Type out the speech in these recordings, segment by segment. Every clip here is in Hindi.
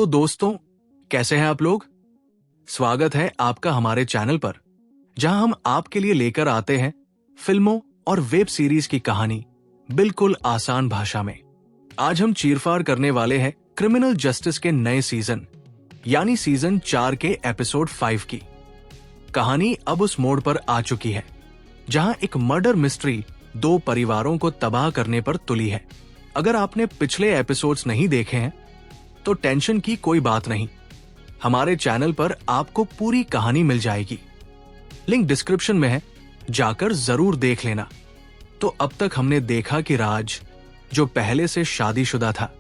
तो दोस्तों, कैसे हैं आप लोग? स्वागत है आपका हमारे चैनल पर, जहां हम आपके लिए लेकर आते हैं फिल्मों और वेब सीरीज की कहानी बिल्कुल आसान भाषा में। आज हम चीरफाड़ करने वाले हैं क्रिमिनल जस्टिस के नए सीजन यानी सीजन 4 के एपिसोड 5 की। कहानी अब उस मोड़ पर आ चुकी है जहां एक मर्डर मिस्ट्री दो परिवारों को तबाह करने पर तुली है। अगर आपने पिछले एपिसोड्स नहीं देखे हैं तो टेंशन की कोई बात नहीं, हमारे चैनल पर आपको पूरी कहानी मिल जाएगी। लिंक डिस्क्रिप्शन में है, जाकर जरूर देख लेना। तो अब तक हमने देखा कि राज, जो पहले से शादीशुदा था,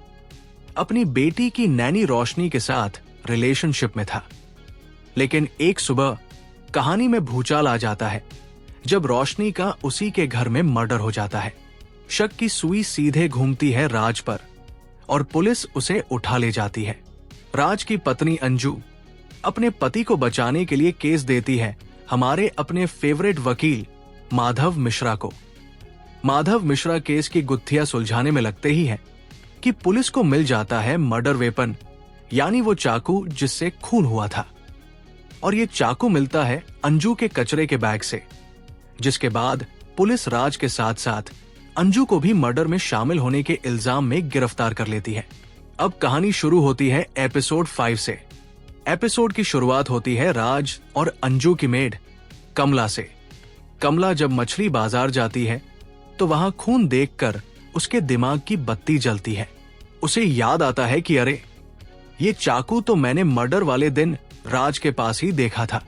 अपनी बेटी की नैनी रोशनी के साथ रिलेशनशिप में था। लेकिन एक सुबह कहानी में भूचाल आ जाता है जब रोशनी का उसी के घर में मर्डर हो जाता है। शक की सुई सीधे घूमती है राज पर और पुलिस उसे उठा ले जाती है। राज की पत्नी अंजू अपने पति को बचाने के लिए केस देती है हमारे अपने फेवरेट वकील माधव मिश्रा को। माधव मिश्रा केस की गुत्थियां सुलझाने में लगते ही है कि पुलिस को मिल जाता है मर्डर वेपन, यानी वो चाकू जिससे खून हुआ था। और ये चाकू मिलता है अंजू के कचरे के बैग से, जिसके बाद पुलिस राज के साथ साथ अंजू को भी मर्डर में शामिल होने के इल्जाम में गिरफ्तार कर लेती है। अब कहानी शुरू होती है एपिसोड 5 से। एपिसोड की शुरुआत होती है राज और अंजू की मेड कमला से। कमला जब मछली बाजार जाती है तो वहां खून देखकर उसके दिमाग की बत्ती जलती है। उसे याद आता है कि अरे, ये चाकू तो मैंने मर्डर वाले दिन राज के पास ही देखा था।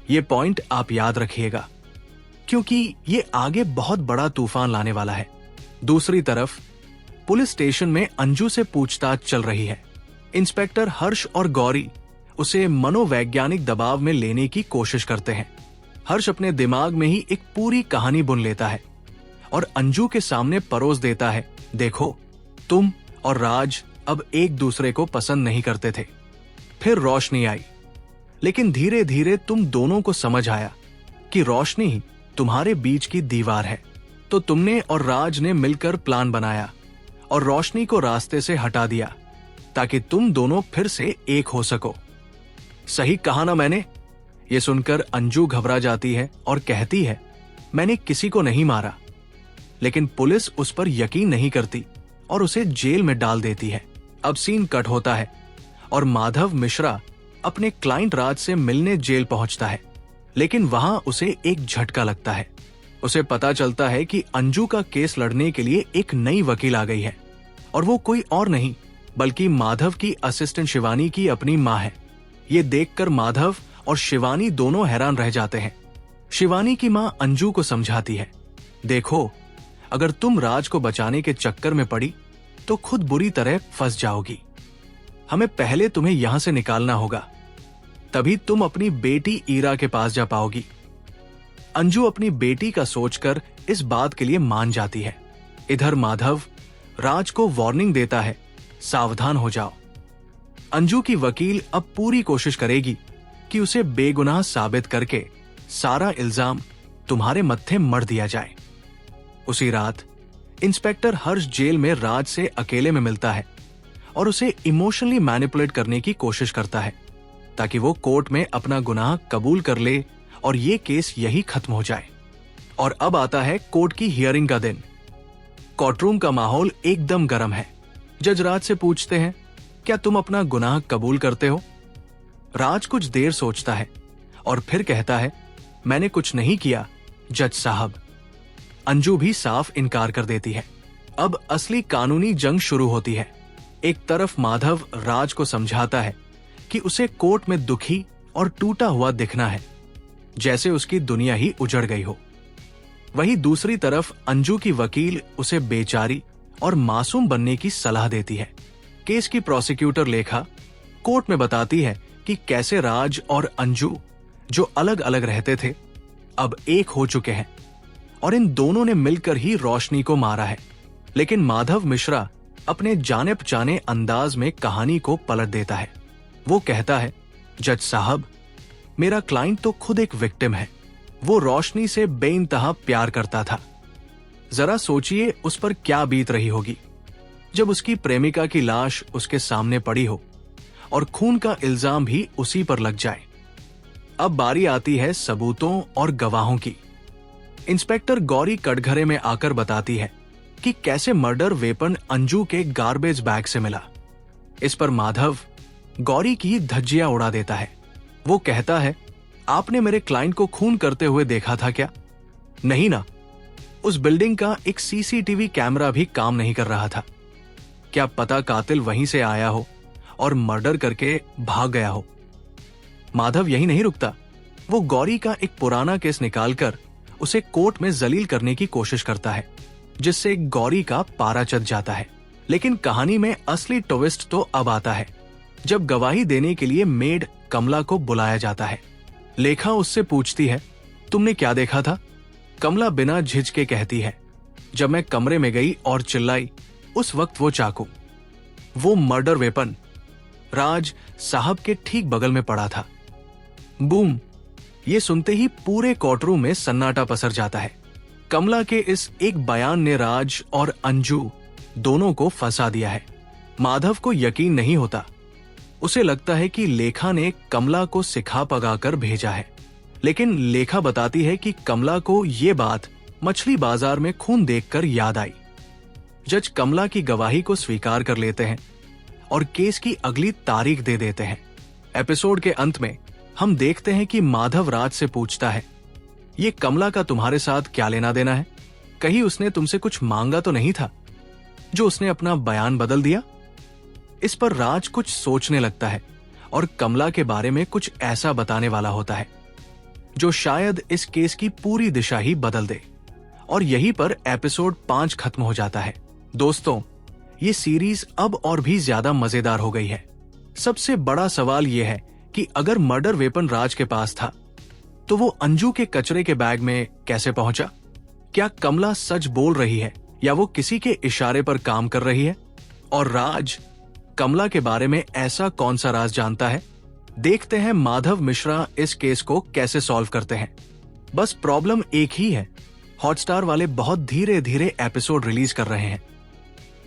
ये पॉइंट आप याद रखिएगा, क्योंकि ये आगे बहुत बड़ा तूफान लाने वाला है। दूसरी तरफ पुलिस स्टेशन में अंजू से पूछताछ चल रही है। इंस्पेक्टर हर्ष और गौरी उसे मनोवैज्ञानिक दबाव में लेने की कोशिश करते हैं। हर्ष अपने दिमाग में ही एक पूरी कहानी बुन लेता है और अंजू के सामने परोस देता है, देखो, तुम और राज अब एक दूसरे को पसंद नहीं करते थे। फिर रोशनी आई, लेकिन धीरे धीरे तुम दोनों को समझ आया कि रोशनी ही तुम्हारे बीच की दीवार है। तो तुमने और राज ने मिलकर प्लान बनाया और रोशनी को रास्ते से हटा दिया ताकि तुम दोनों फिर से एक हो सको। सही कहा ना मैंने? ये सुनकर अंजू घबरा जाती है और कहती है, मैंने किसी को नहीं मारा। लेकिन पुलिस उस पर यकीन नहीं करती और उसे जेल में डाल देती है। अब सीन कट होता है और माधव मिश्रा अपने क्लाइंट राज से मिलने जेल पहुंचता है। लेकिन वहां उसे एक झटका लगता है। उसे पता चलता है कि अंजू का केस लड़ने के लिए एक नई वकील आ गई है और वो कोई और नहीं बल्कि माधव की असिस्टेंट शिवानी की अपनी मां है। ये देखकर माधव और शिवानी दोनों हैरान रह जाते हैं। शिवानी की मां अंजू को समझाती है, देखो, अगर तुम राज को बचाने के चक्कर में पड़ी तो खुद बुरी तरह फंस जाओगी। हमें पहले तुम्हें यहां से निकालना होगा, तभी तुम अपनी बेटी ईरा के पास जा पाओगी। अंजू अपनी बेटी का सोचकर इस बात के लिए मान जाती है। इधर माधव राज को वार्निंग देता है, सावधान हो जाओ। अंजू की वकील अब पूरी कोशिश करेगी कि उसे बेगुनाह साबित करके सारा इल्जाम तुम्हारे मत्थे मढ़ दिया जाए। उसी रात इंस्पेक्टर हर्ष जेल में राज से अकेले में मिलता है और उसे इमोशनली मैनिपुलेट करने की कोशिश करता है ताकि वो कोर्ट में अपना गुनाह कबूल कर ले और ये केस यही खत्म हो जाए। और अब आता है कोर्ट की हियरिंग का दिन। कोर्टरूम का माहौल एकदम गर्म है। जज राज से पूछते हैं, क्या तुम अपना गुनाह कबूल करते हो? राज कुछ देर सोचता है और फिर कहता है, मैंने कुछ नहीं किया जज साहब। अंजू भी साफ इनकार कर देती है। अब असली कानूनी जंग शुरू होती है। एक तरफ माधव राज को समझाता है कि उसे कोर्ट में दुखी और टूटा हुआ दिखना है, जैसे उसकी दुनिया ही उजड़ गई हो। वहीं दूसरी तरफ अंजू की वकील उसे बेचारी और मासूम बनने की सलाह देती है। केस की प्रोसिक्यूटर लेखा कोर्ट में बताती है कि कैसे राज और अंजू, जो अलग अलग रहते थे, अब एक हो चुके हैं और इन दोनों ने मिलकर ही रोशनी को मारा है। लेकिन माधव मिश्रा अपने जाने पहचाने अंदाज में कहानी को पलट देता है। वो कहता है, जज साहब, मेरा क्लाइंट तो खुद एक विक्टिम है। वो रोशनी से बेइंतहा प्यार करता था। जरा सोचिए उस पर क्या बीत रही होगी जब उसकी प्रेमिका की लाश उसके सामने पड़ी हो और खून का इल्जाम भी उसी पर लग जाए। अब बारी आती है सबूतों और गवाहों की। इंस्पेक्टर गौरी कटघरे में आकर बताती है कि कैसे मर्डर वेपन अंजू के गार्बेज बैग से मिला। इस पर माधव गौरी की धज्जियां उड़ा देता है। वो कहता है, आपने मेरे क्लाइंट को खून करते हुए देखा था क्या? नहीं ना, उस बिल्डिंग का एक सीसीटीवी कैमरा भी काम नहीं कर रहा था। क्या पता कातिल वहीं से आया हो और मर्डर करके भाग गया हो। माधव यही नहीं रुकता, वो गौरी का एक पुराना केस निकालकर उसे कोर्ट में जलील करने की कोशिश करता है, जिससे गौरी का पारा चढ़ जाता है। लेकिन कहानी में असली ट्विस्ट तो अब आता है, जब गवाही देने के लिए मेड कमला को बुलाया जाता है। लेखा उससे पूछती है, तुमने क्या देखा था? कमला बिना झिझके कहती है, जब मैं कमरे में गई और चिल्लाई, उस वक्त वो चाकू, वो मर्डर वेपन राज साहब के ठीक बगल में पड़ा था। बूम! ये सुनते ही पूरे कोर्टरूम में सन्नाटा पसर जाता है। कमला के इस एक बयान ने राज और अंजू दोनों को फंसा दिया है। माधव को यकीन नहीं होता। उसे लगता है कि लेखा ने कमला को सिखा पगाकर भेजा है, लेकिन लेखा बताती है कि कमला को ये बात मछली बाजार में खून देखकर याद आई। जज कमला की गवाही को स्वीकार कर लेते हैं और केस की अगली तारीख दे देते हैं। एपिसोड के अंत में हम देखते हैं कि माधव राज से पूछता है, ये कमला का तुम्हारे साथ क्या लेना देना है? कहीं उसने तुमसे कुछ मांगा तो नहीं था जो उसने अपना बयान बदल दिया? इस पर राज कुछ सोचने लगता है और कमला के बारे में कुछ ऐसा बताने वाला होता है जो शायद इस केस की पूरी दिशा ही बदल दे। और यहीं पर एपिसोड 5 खत्म हो जाता है। दोस्तों, ये सीरीज अब और भी ज्यादा मजेदार हो गई है। सबसे बड़ा सवाल यह है कि अगर मर्डर वेपन राज के पास था तो वो अंजू के कचरे के बैग में कैसे पहुंचा? क्या कमला सच बोल रही है या वो किसी के इशारे पर काम कर रही है? और राज कमला के बारे में ऐसा कौन सा राज जानता है? देखते हैं माधव मिश्रा इस केस को कैसे सॉल्व करते हैं। बस प्रॉब्लम एक ही है, हॉटस्टार वाले बहुत धीरे धीरे एपिसोड रिलीज कर रहे हैं,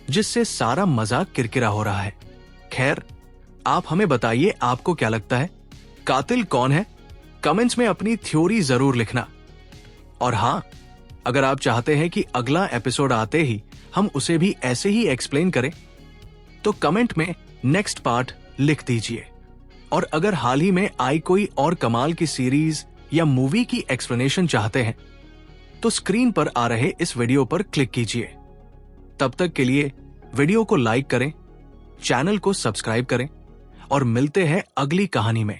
जिससे सारा मजा किरकिरा हो रहा है। खैर, आप हमें बताइए, आपको क्या लगता है, कातिल कौन है? कमेंट्स में अपनी थ्योरी जरूर लिखना। और हाँ, अगर आप चाहते हैं कि अगला एपिसोड आते ही हम उसे भी ऐसे ही एक्सप्लेन करें, तो कमेंट में नेक्स्ट पार्ट लिख दीजिए। और अगर हाल ही में आई कोई और कमाल की सीरीज या मूवी की एक्सप्लेनेशन चाहते हैं, तो स्क्रीन पर आ रहे इस वीडियो पर क्लिक कीजिए। तब तक के लिए वीडियो को लाइक करें, चैनल को सब्सक्राइब करें और मिलते हैं अगली कहानी में।